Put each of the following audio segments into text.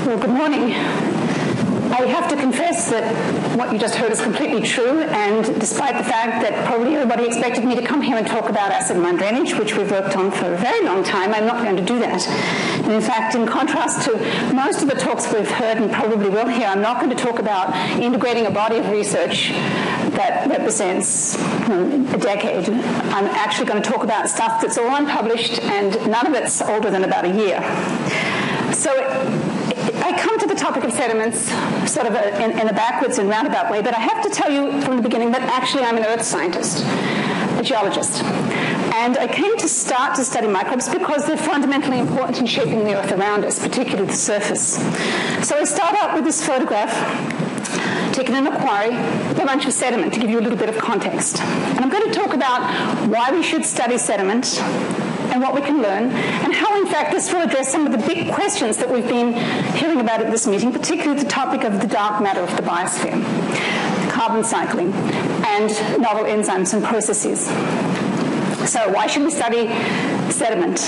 Well, good morning. I have to confess that what you just heard is completely true, and despite the fact that probably everybody expected me to come here and talk about acid mine drainage, which we've worked on for a very long time, I'm not going to do that. And in fact, in contrast to most of the talks we've heard and probably will hear, I'm not going to talk about integrating a body of research that represents a decade. I'm actually going to talk about stuff that's all unpublished, and none of it's older than about a year. So I come to the topic of sediments sort of in a backwards and roundabout way, but I have to tell you from the beginning that actually I'm an earth scientist, a geologist. And I came to start to study microbes because they're fundamentally important in shaping the earth around us, particularly the surface. So I start out with this photograph taken in a quarry, a bunch of sediment, to give you a little bit of context. And I'm going to talk about why we should study sediment and what we can learn, and how, in fact, this will address some of the big questions that we've been hearing about at this meeting, particularly the topic of the dark matter of the biosphere, carbon cycling, and novel enzymes and processes. So why should we study sediment?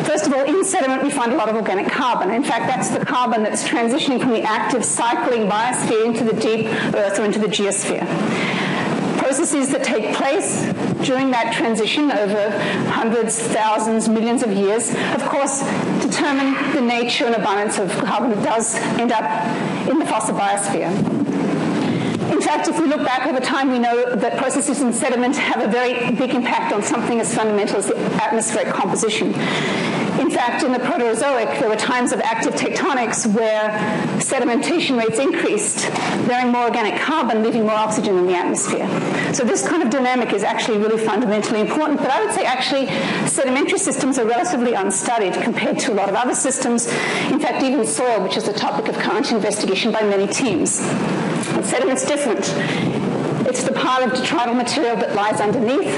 First of all, in sediment we find a lot of organic carbon. In fact, that's the carbon that's transitioning from the active cycling biosphere into the deep earth or into the geosphere. Processes that take place during that transition over hundreds, thousands, millions of years, of course, determine the nature and abundance of carbon that does end up in the fossil biosphere. In fact, if we look back over time, we know that processes in sediment have a very big impact on something as fundamental as the atmospheric composition. In fact, in the Proterozoic, there were times of active tectonics where sedimentation rates increased, bearing more organic carbon, leaving more oxygen in the atmosphere. So this kind of dynamic is actually really fundamentally important, but I would say actually sedimentary systems are relatively unstudied compared to a lot of other systems. In fact, even soil, which is the topic of current investigation by many teams. But sediment's different. It's the pile of detrital material that lies underneath.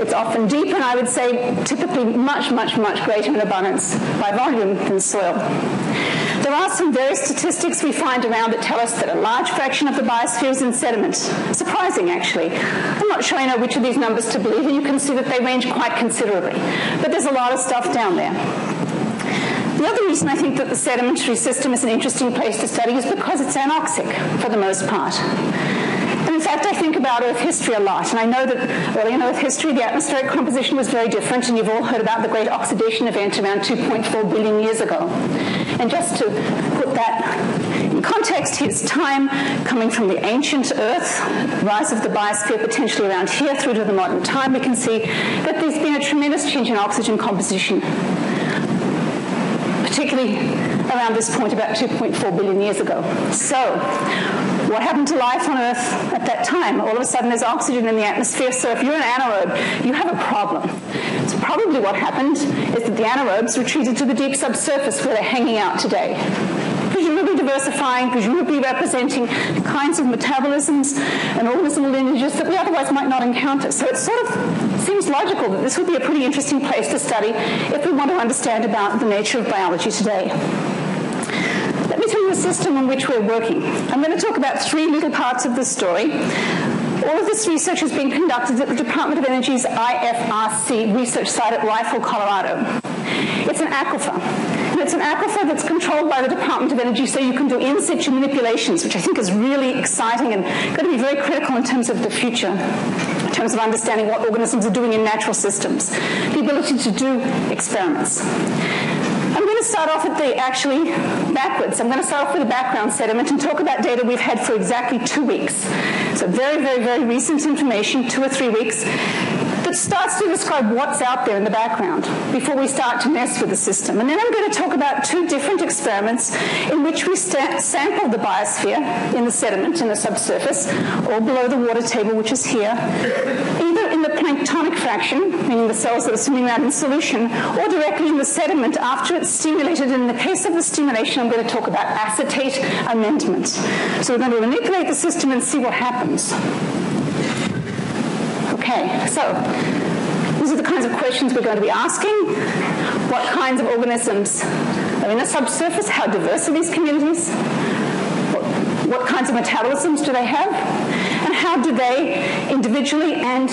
It's often deep, and I would say typically much, much, much greater in abundance by volume than soil. There are some various statistics we find around that tell us that a large fraction of the biosphere is in sediment. Surprising, actually. I'm not sure I know which of these numbers to believe, and you can see that they range quite considerably. But there's a lot of stuff down there. The other reason I think that the sedimentary system is an interesting place to study is because it's anoxic, for the most part. And in fact, I think about Earth history a lot, and I know that early in Earth history, the atmospheric composition was very different, and you've all heard about the great oxidation event around 2.4 billion years ago. And just to put that in context, here's time coming from the ancient Earth, rise of the biosphere potentially around here through to the modern time. We can see that there's been a tremendous change in oxygen composition, particularly around this point about 2.4 billion years ago. So what happened to life on Earth at that time? All of a sudden there's oxygen in the atmosphere, so if you're an anaerobe, you have a problem. So probably what happened is that the anaerobes retreated to the deep subsurface where they're hanging out today, presumably diversifying, presumably representing kinds of metabolisms and organismal lineages that we otherwise might not encounter. So it sort of seems logical that this would be a pretty interesting place to study if we want to understand about the nature of biology today. Let me tell you the system in which we're working. I'm going to talk about three little parts of the story. All of this research is being conducted at the Department of Energy's IFRC research site at Rifle, Colorado. It's an aquifer. And it's an aquifer that's controlled by the Department of Energy, so you can do in situ manipulations, which I think is really exciting and going to be very critical in terms of the future, in terms of understanding what organisms are doing in natural systems, the ability to do experiments. I'm going to start off at backwards. I'm going to start off with the background sediment and talk about data we've had for exactly 2 weeks. So very, very, very recent information, 2 or 3 weeks, that starts to describe what's out there in the background before we start to mess with the system. And then I'm going to talk about 2 different experiments in which we sampled the biosphere in the sediment in the subsurface, or below the water table, which is here, either in the planktonic fraction, meaning the cells that are swimming around in solution, or directly in the sediment after it's stimulated. And in the case of the stimulation, I'm going to talk about acetate amendment. So we're going to manipulate the system and see what happens. Okay, so these are the kinds of questions we're going to be asking. What kinds of organisms are in the subsurface? How diverse are these communities? What kinds of metabolisms do they have? And how do they individually and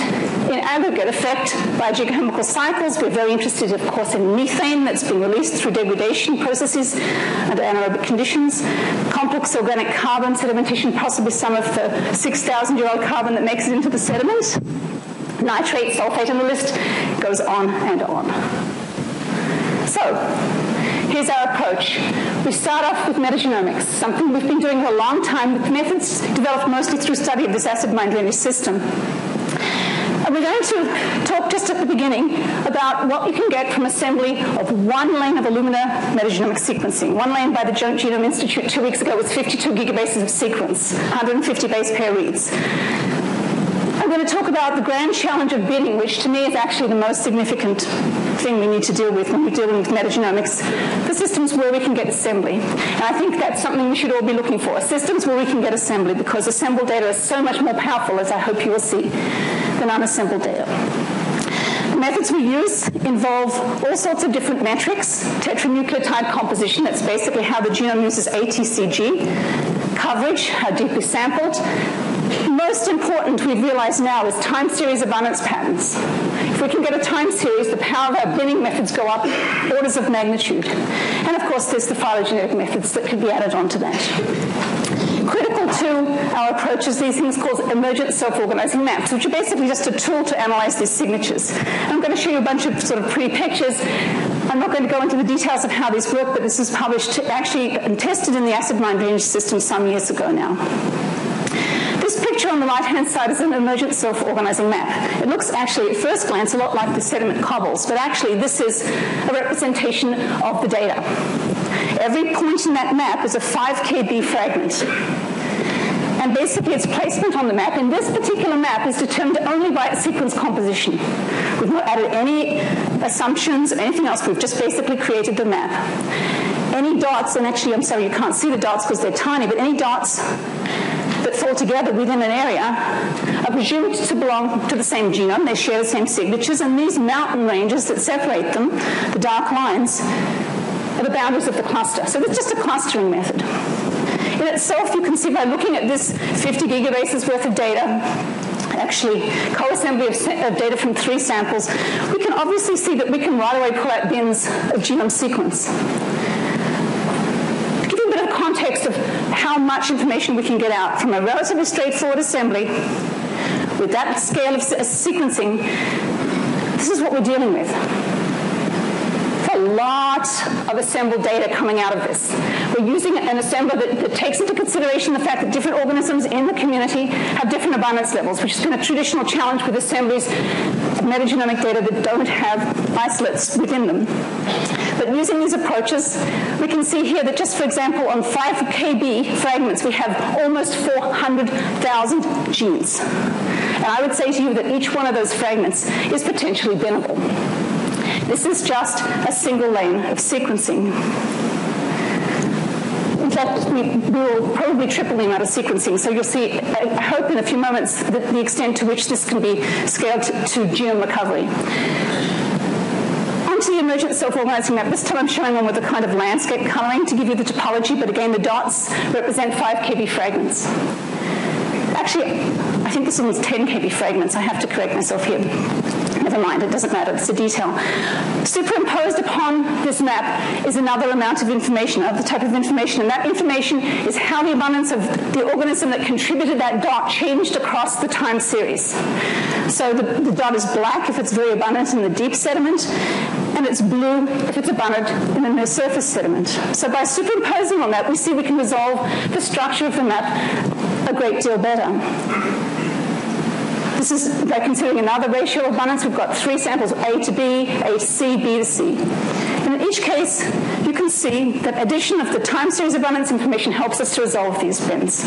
in aggregate affect biogeochemical cycles. We're very interested, of course, in methane that's being released through degradation processes under anaerobic conditions, complex organic carbon sedimentation, possibly some of the 6,000-year-old carbon that makes it into the sediment, nitrate, sulfate, and the list goes on and on. So, here's our approach. We start off with metagenomics, something we've been doing for a long time with methods developed mostly through study of this acid mine drainage system. And we're going to talk just at the beginning about what you can get from assembly of one lane of Illumina metagenomic sequencing. One lane by the Joint Genome Institute 2 weeks ago was 52 gigabases of sequence, 150 base pair reads. I'm going to talk about the grand challenge of binning, which to me is actually the most significant thing we need to deal with when we're dealing with metagenomics, the systems where we can get assembly. And I think that's something we should all be looking for, systems where we can get assembly, because assembled data is so much more powerful, as I hope you will see, than unassembled data. The methods we use involve all sorts of different metrics, tetranucleotide composition, that's basically how the genome uses ATCG, coverage, how deeply sampled. Most important, we've realized now, is time series abundance patterns. If we can get a time series, the power of our binning methods go up orders of magnitude. And of course, there's the phylogenetic methods that could be added onto that. Critical to our approach is these things called emergent self-organizing maps, which are basically just a tool to analyze these signatures. And I'm going to show you a bunch of sort of pretty pictures. I'm not going to go into the details of how these work, but this was published actually and tested in the acid mine drainage system some years ago now. This picture on the right-hand side is an emergent self-organizing map. It looks actually, at first glance, a lot like the sediment cobbles, but actually this is a representation of the data. Every point in that map is a 5 kb fragment. And basically its placement on the map, in this particular map, is determined only by its sequence composition. We've not added any assumptions or anything else. We've just basically created the map. Any dots, and actually, I'm sorry, you can't see the dots because they're tiny, but any dots that fall together within an area are presumed to belong to the same genome. They share the same signatures, and these mountain ranges that separate them, the dark lines, are the boundaries of the cluster. So it's just a clustering method. In itself, you can see by looking at this 50 gigabases worth of data, actually co-assembly of data from 3 samples, we can obviously see that we can right away pull out bins of genome sequence. Context of how much information we can get out from a relatively straightforward assembly with that scale of sequencing. This is what we're dealing with. A lot of assembled data coming out of this. We're using an assembler that takes into consideration the fact that different organisms in the community have different abundance levels, which has been a traditional challenge with assemblies of metagenomic data that don't have isolates within them. But using these approaches, we can see here that just, for example, on 5 kb fragments, we have almost 400,000 genes. And I would say to you that each one of those fragments is potentially binnable. This is just a single lane of sequencing. In fact, we will probably triple the amount of sequencing. So you'll see, I hope in a few moments, the extent to which this can be scaled to genome recovery. Onto the emergent self-organizing map. This time I'm showing one with a kind of landscape coloring to give you the topology, but again, the dots represent 5 kb fragments. Actually, I think this one was 10 kb fragments. I have to correct myself here. Never mind, it doesn't matter, it's a detail. Superimposed upon this map is another amount of information, of the type of information, and that information is how the abundance of the organism that contributed that dot changed across the time series. So the dot is black if it's very abundant in the deep sediment, and it's blue if it's abundant in the near surface sediment. So by superimposing on that, we see we can resolve the structure of the map a great deal better. This is by considering another ratio of abundance. We've got 3 samples, A to B, A to C, B to C. And in each case, you can see that addition of the time series abundance information helps us to resolve these bins.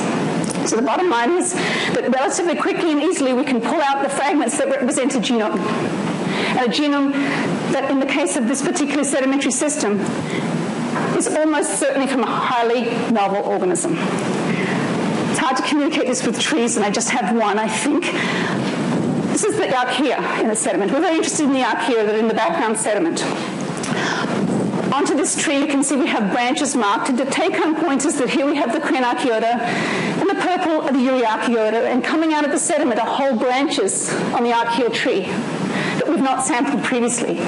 So the bottom line is that relatively quickly and easily we can pull out the fragments that represent a genome. And a genome that, in the case of this particular sedimentary system, is almost certainly from a highly novel organism. It's hard to communicate this with trees, and I just have one, I think. This is the archaea in the sediment. We're very interested in the archaea that are in the background sediment. onto this tree, you can see we have branches marked, and the take-home point is that here we have the Crenarchaeota, and the purple are the Euryarchaeota, and coming out of the sediment are whole branches on the archaea tree that we've not sampled previously.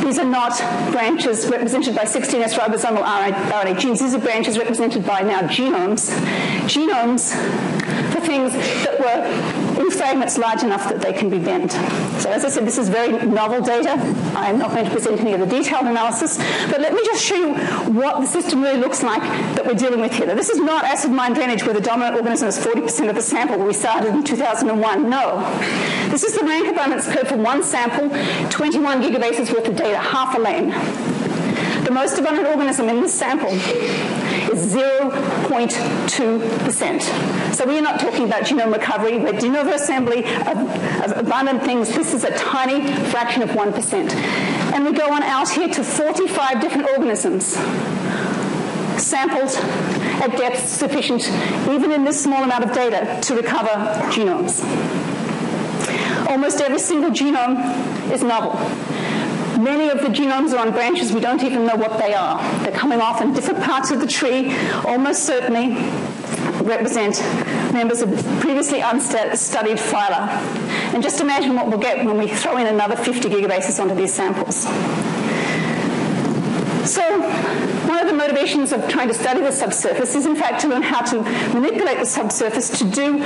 These are not branches represented by 16S ribosomal RNA genes. These are branches represented by now genomes. Genomes for things that were in fragments large enough that they can be bent. So as I said, this is very novel data. I'm not going to present any of the detailed analysis, but let me just show you what the system really looks like that we're dealing with here. Now, this is not acid mine drainage where the dominant organism is 40% of the sample where we started in 2001. No. This is the rank abundance curve for one sample, 21 gigabases worth of data, half a lane. The most abundant organism in this sample is 0.2%. So we are not talking about genome recovery, we're de novo assembly of abundant things. This is a tiny fraction of 1%. And we go on out here to 45 different organisms sampled at depths sufficient, even in this small amount of data, to recover genomes. Almost every single genome is novel. Many of the genomes are on branches we don't even know what they are. They're coming off in different parts of the tree, almost certainly represent members of previously unstudied phyla. And just imagine what we'll get when we throw in another 50 gigabases onto these samples. So one of the motivations of trying to study the subsurface is, in fact, to learn how to manipulate the subsurface to do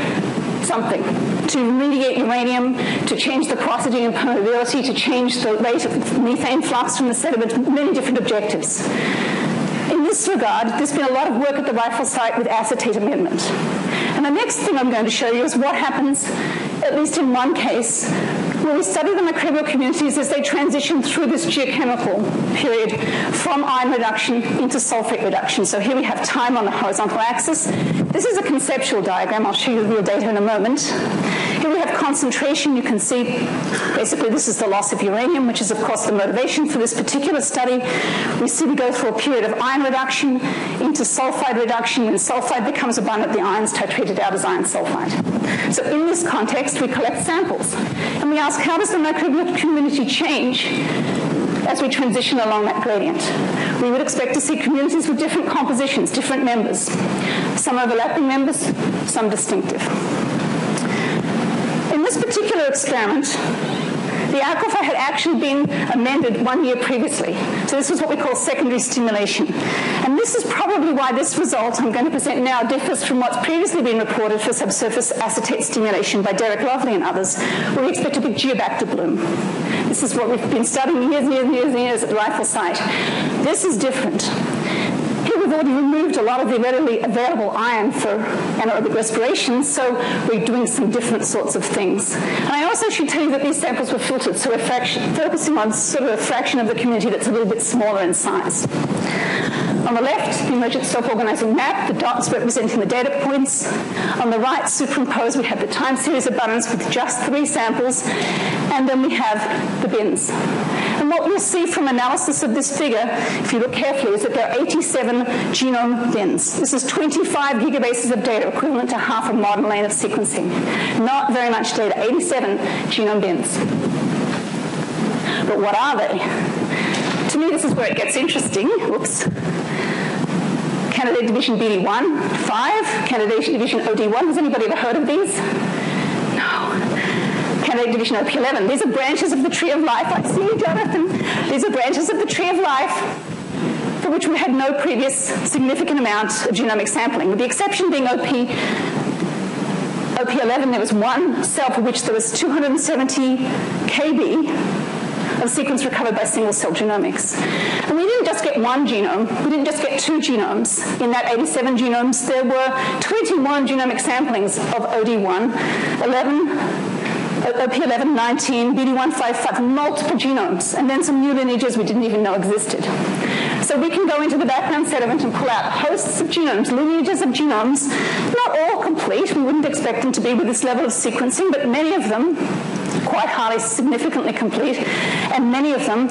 something, to remediate uranium, to change the porosity and permeability, to change the rate of methane flux from the sediment, many different objectives. In this regard, there's been a lot of work at the rifle site with acetate amendment. And the next thing I'm going to show you is what happens, at least in one case, where we study the microbial communities as they transition through this geochemical period from iron reduction into sulfate reduction. So here we have time on the horizontal axis. This is a conceptual diagram. I'll show you the real data in a moment. Here we have concentration. You can see basically this is the loss of uranium, which is, of course, the motivation for this particular study. We see we go through a period of iron reduction into sulfide reduction. When sulfide becomes abundant, the iron's titrated out as iron sulfide. So in this context, we collect samples. And we ask, how does the microbial community change as we transition along that gradient? We would expect to see communities with different compositions, different members. Some overlapping members, some distinctive. In this particular experiment, the aquifer had actually been amended 1 year previously. So this is what we call secondary stimulation. And this is probably why this result I'm going to present now differs from what's previously been reported for subsurface acetate stimulation by Derek Lovely and others, where we expect a big geobacter bloom. This is what we've been studying years and years and years and years at the rifle site. This is different. Here we've already removed a lot of the readily available iron for anaerobic respiration, so we're doing some different sorts of things. And I also should tell you that these samples were filtered, so we're focusing on sort of a fraction of the community that's a little bit smaller in size. On the left, the emergent self-organizing map, the dots representing the data points. On the right, superimposed, we have the time series abundance with just 3 samples, and then we have the bins. And what we'll see from analysis of this figure, if you look carefully, is that there are 87 genome bins. This is 25 gigabases of data, equivalent to half a modern lane of sequencing. Not very much data, 87 genome bins. But what are they? To me, this is where it gets interesting. Whoops. Candidate division BD1, 5. Candidate division OD1. Has anybody ever heard of these? No. Candidate division OP11. These are branches of the tree of life. I see you, Jonathan. These are branches of the tree of life for which we had no previous significant amount of genomic sampling, with the exception being OP11. There was one cell for which there was 270 kb of sequence recovered by single-cell genomics. And we didn't just get one genome, we didn't just get 2 genomes. In that 87 genomes, there were 21 genomic samplings of OD1, 11, OP11, 19, BD155, multiple genomes, and then some new lineages we didn't even know existed. So we can go into the background sediment and pull out hosts of genomes, lineages of genomes, not all complete. We wouldn't expect them to be with this level of sequencing, but many of them quite highly, significantly complete, and many of them,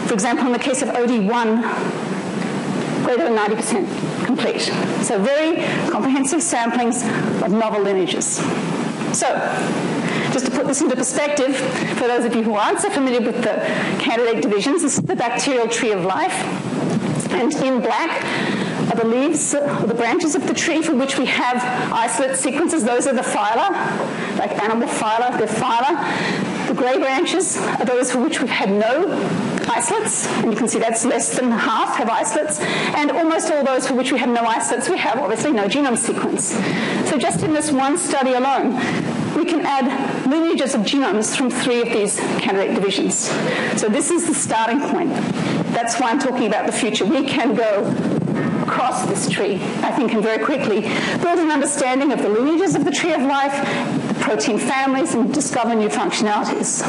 for example, in the case of OD1, greater than 90% complete. So very comprehensive samplings of novel lineages. So Just to put this into perspective, for those of you who aren't so familiar with the candidate divisions, this is the bacterial tree of life. And in black are the leaves, or the branches of the tree for which we have isolate sequences. Those are the phyla, like animal phyla, they're phyla. The grey branches are those for which we've had no isolates, and you can see that's less than half have isolates, and almost all those for which we have no isolates, we have obviously no genome sequence. So just in this one study alone, we can add lineages of genomes from 3 of these candidate divisions. So this is the starting point. That's why I'm talking about the future. We can go across this tree, I think, and very quickly build an understanding of the lineages of the tree of life, the protein families, and discover new functionalities.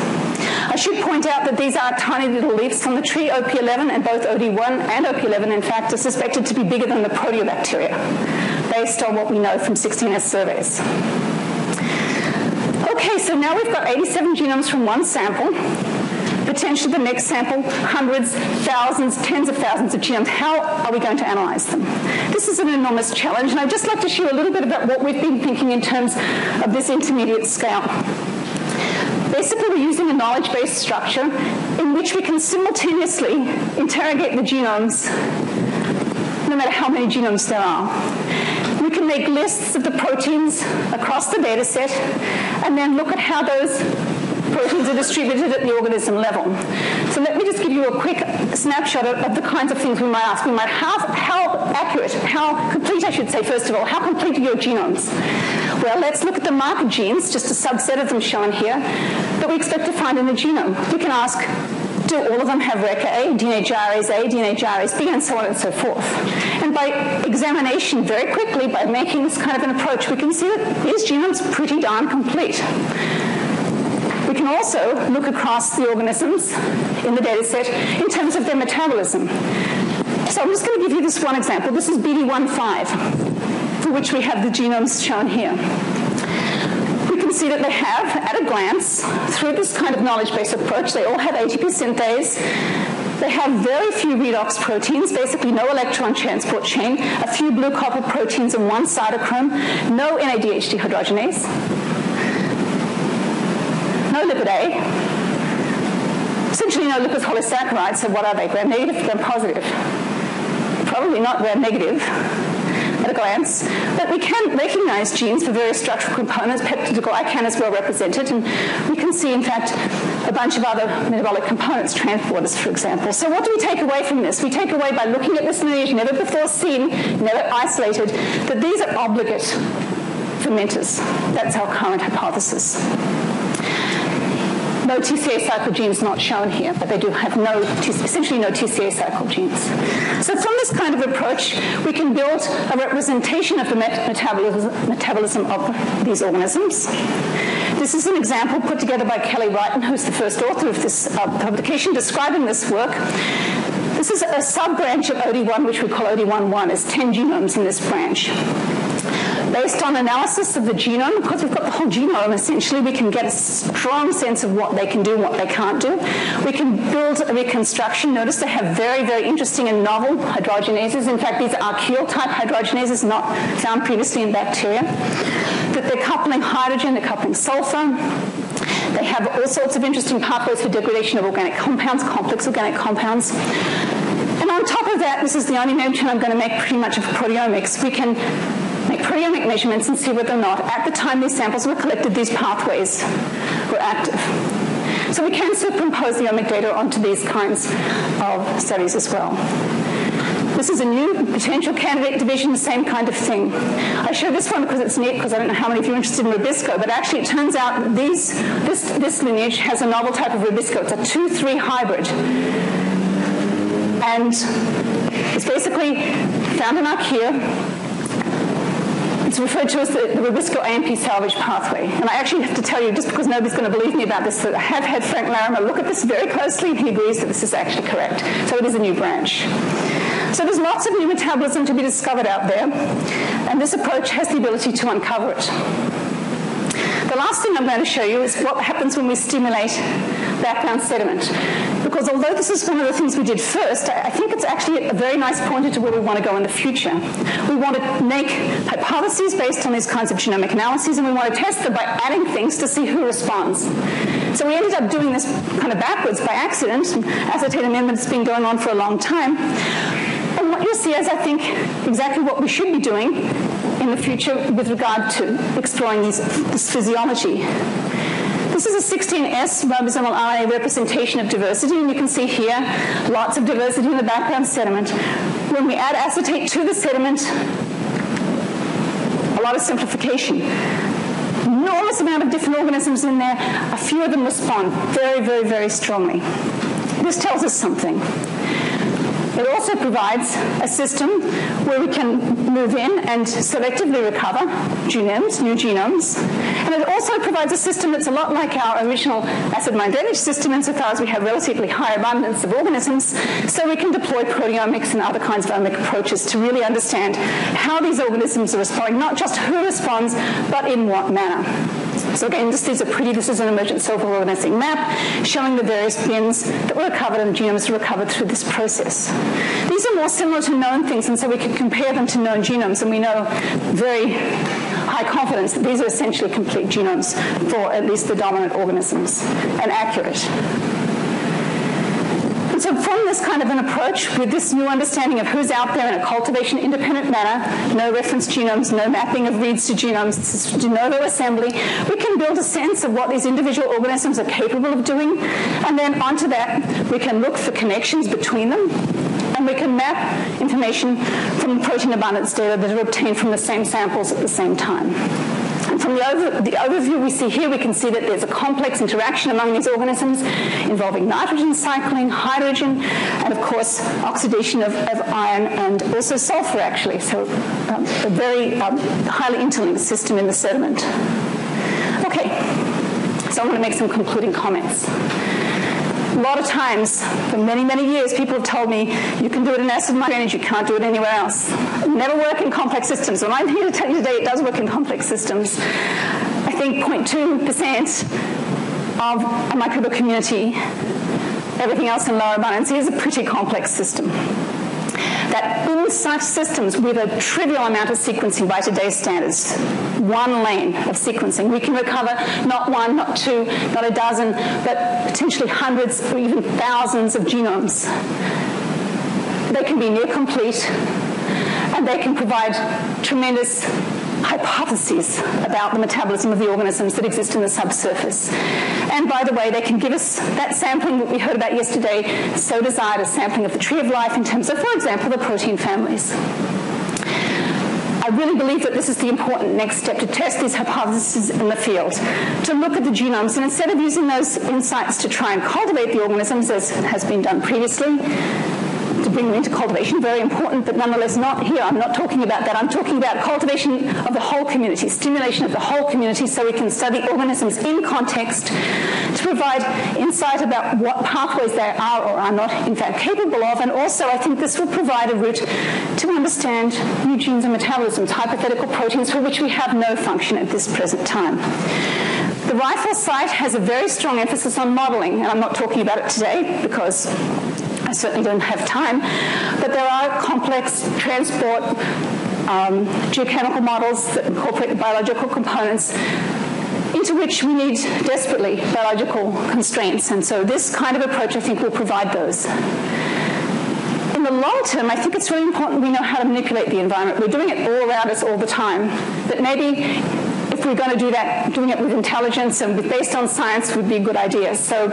I should point out that these are tiny little leaves from the tree, OP11, and both OD1 and OP11, in fact, are suspected to be bigger than the proteobacteria, based on what we know from 16S surveys. Okay, so now we've got 87 genomes from one sample. Potentially the next sample, hundreds, thousands, tens of thousands of genomes. How are we going to analyze them? This is an enormous challenge, and I'd just like to share a little bit about what we've been thinking in terms of this intermediate scale. Basically, we're using a knowledge-based structure in which we can simultaneously interrogate the genomes, no matter how many genomes there are. We can make lists of the proteins across the data set and then look at how those proteins are distributed at the organism level. So let me just give you a quick snapshot of the kinds of things we might ask. We might ask how accurate, how complete, I should say, first of all, how complete are your genomes? Well, let's look at the marker genes, just a subset of them shown here, that we expect to find in the genome. We can ask, do all of them have RECA A, DNA gyrase A, DNA gyrase B, and so on and so forth. And by examination, very quickly, by making this kind of an approach, we can see that these genomes are pretty darn complete. We can also look across the organisms in the data set in terms of their metabolism. So I'm just going to give you this one example. This is BD15, for which we have the genomes shown here. We can see that they have, at a glance, through this kind of knowledge-based approach, they all have ATP synthase. They have very few redox proteins, basically no electron transport chain, a few blue copper proteins and one cytochrome, no NADH dehydrogenase, no lipid A, essentially no lipid polysaccharides. So what are they? Gram-negative, gram-positive? Probably not gram-negative at a glance, but we can recognize genes for various structural components. Peptidoglycan is well represented, and we can see, in fact, a bunch of other metabolic components, transporters, for example. So what do we take away from this? We take away, by looking at this lineage, never before seen, never isolated, that these are obligate fermenters. That's our current hypothesis. No TCA cycle genes not shown here, but they do have essentially no TCA cycle genes. So from this kind of approach, we can build a representation of the metabolism of these organisms. This is an example put together by Kelly Wrighton, who's the first author of this publication describing this work. This is a sub-branch of OD1, which we call OD11. There's 10 genomes in this branch. Based on analysis of the genome, because we've got the whole genome, essentially, we can get a strong sense of what they can do and what they can't do. We can build a reconstruction. Notice they have very, very interesting and novel hydrogenases. In fact, these are archaeal-type hydrogenases not found previously in bacteria. That they're coupling hydrogen, they're coupling sulfur. They have all sorts of interesting pathways for degradation of organic compounds, complex organic compounds. And on top of that, this is the only mention I'm going to make pretty much of proteomics. We can make proteomic measurements and see whether or not, at the time these samples were collected, these pathways were active. So we can superimpose the omic data onto these kinds of studies as well. This is a new potential candidate division, the same kind of thing. I show this one because it's neat, because I don't know how many of you are interested in Rubisco, but actually it turns out this lineage has a novel type of Rubisco. It's a 2-3 hybrid. And it's basically found in archaea. It's referred to as the Rubisco AMP salvage pathway. And I actually have to tell you, just because nobody's going to believe me about this, that I have had Frank Larimer look at this very closely, and he agrees that this is actually correct. So it is a new branch. So there's lots of new metabolism to be discovered out there, and this approach has the ability to uncover it. the last thing I'm going to show you is what happens when we stimulate background sediment. Because although this is one of the things we did first, I think it's actually a very nice pointer to where we want to go in the future. We want to make hypotheses based on these kinds of genomic analyses, and we want to test them by adding things to see who responds. So we ended up doing this kind of backwards by accident. Acetate amendment's been going on for a long time. And what you'll see is, I think, exactly what we should be doing in the future with regard to exploring this physiology. This is a 16S ribosomal RNA representation of diversity, and you can see here lots of diversity in the background sediment. When we add acetate to the sediment, a lot of simplification. Enormous amount of different organisms in there. A few of them respond very, very, very strongly. This tells us something. It also provides a system where we can move in and selectively recover genomes, new genomes. And it also provides a system that's a lot like our original acid mine drainage system insofar as we have relatively high abundance of organisms, so we can deploy proteomics and other kinds of omic approaches to really understand how these organisms are responding, not just who responds, but in what manner. So again, this is an emergent self-organizing map showing the various bins that were recovered and genomes were recovered through this process. These are more similar to known things, and so we can compare them to known genomes, and we know very high confidence that these are essentially complete genomes for at least the dominant organisms, and accurate. And so from this kind of an approach, with this new understanding of who's out there in a cultivation-independent manner, no reference genomes, no mapping of reads to genomes, this is de novo assembly, we can build a sense of what these individual organisms are capable of doing, and then onto that, we can look for connections between them, and we can map information from protein abundance data that are obtained from the same samples at the same time. And from the overview we see here, we can see that there's a complex interaction among these organisms involving nitrogen cycling, hydrogen, and of course oxidation of iron and also sulfur actually. So a very highly interlinked system in the sediment. Okay, so I'm going to make some concluding comments. A lot of times, for many, many years, people have told me, you can do it in acid mine drainage, you can't do it anywhere else. It never work in complex systems. Well, I'm here to tell you today it does work in complex systems. I think 0.2% of a microbial community, everything else in lower abundance, is a pretty complex system. That in such systems with a trivial amount of sequencing by today's standards, one lane of sequencing, we can recover not one, not two, not a dozen, but potentially hundreds or even thousands of genomes. They can be near complete, and they can provide tremendous hypotheses about the metabolism of the organisms that exist in the subsurface. And by the way, they can give us that sampling that we heard about yesterday, so desired, a sampling of the tree of life in terms of, for example, the protein families. I really believe that this is the important next step, to test these hypotheses in the field, to look at the genomes, and instead of using those insights to try and cultivate the organisms, as has been done previously, to bring them into cultivation, very important, but nonetheless not here. I'm not talking about that. I'm talking about cultivation of the whole community, stimulation of the whole community, so we can study organisms in context to provide insight about what pathways they are or are not in fact capable of, and also I think this will provide a route to understand new genes and metabolisms, hypothetical proteins for which we have no function at this present time. The rifle site has a very strong emphasis on modeling, and I'm not talking about it today because I certainly don't have time, but there are complex transport geochemical models that incorporate the biological components into which we need desperately biological constraints, and so this kind of approach I think will provide those. In the long term, I think it's really important we know how to manipulate the environment. We're doing it all around us all the time, but maybe if we're going to do that, doing it with intelligence and based on science would be a good idea. So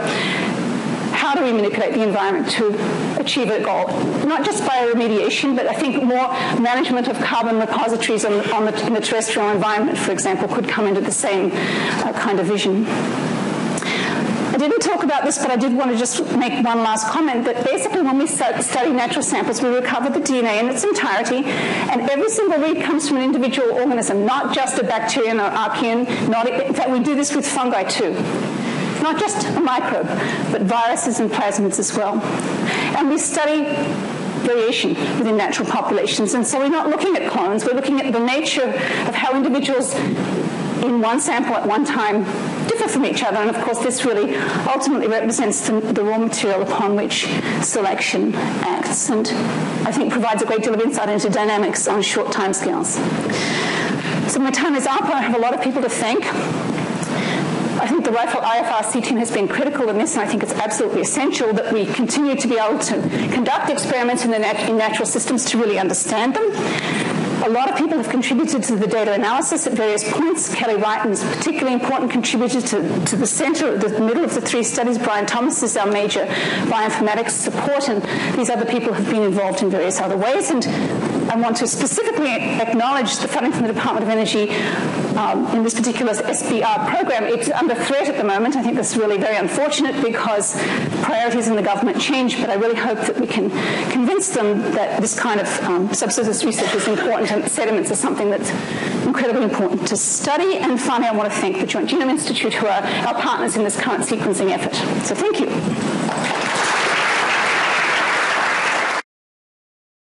how do we manipulate the environment to achieve a goal? Not just bioremediation, but I think more management of carbon repositories in the terrestrial environment, for example, could come into the same kind of vision. I didn't talk about this, but I did want to just make one last comment, that basically when we study natural samples, we recover the DNA in its entirety, and every single read comes from an individual organism, not just a bacterium or archaean. In fact, we do this with fungi too. Not just a microbe, but viruses and plasmids as well. And we study variation within natural populations, and so we're not looking at clones, we're looking at the nature of how individuals in one sample at one time differ from each other, and of course this really ultimately represents the raw material upon which selection acts, and I think provides a great deal of insight into dynamics on short timescales. So my time is up. I have a lot of people to thank. I think the IFRC team has been critical in this, and I think it's absolutely essential that we continue to be able to conduct experiments in natural systems to really understand them. A lot of people have contributed to the data analysis at various points. Kelly Wright is particularly important contributor to the center, the middle of the three studies. Brian Thomas is our major bioinformatics support, and these other people have been involved in various other ways. And I want to specifically acknowledge the funding from the Department of Energy in this particular SBR program. It's under threat at the moment. I think that's really very unfortunate because priorities in the government change, but I really hope that we can convince them that this kind of subsurface research is important and sediments are something that's incredibly important to study. And finally, I want to thank the Joint Genome Institute, who are our partners in this current sequencing effort. So thank you.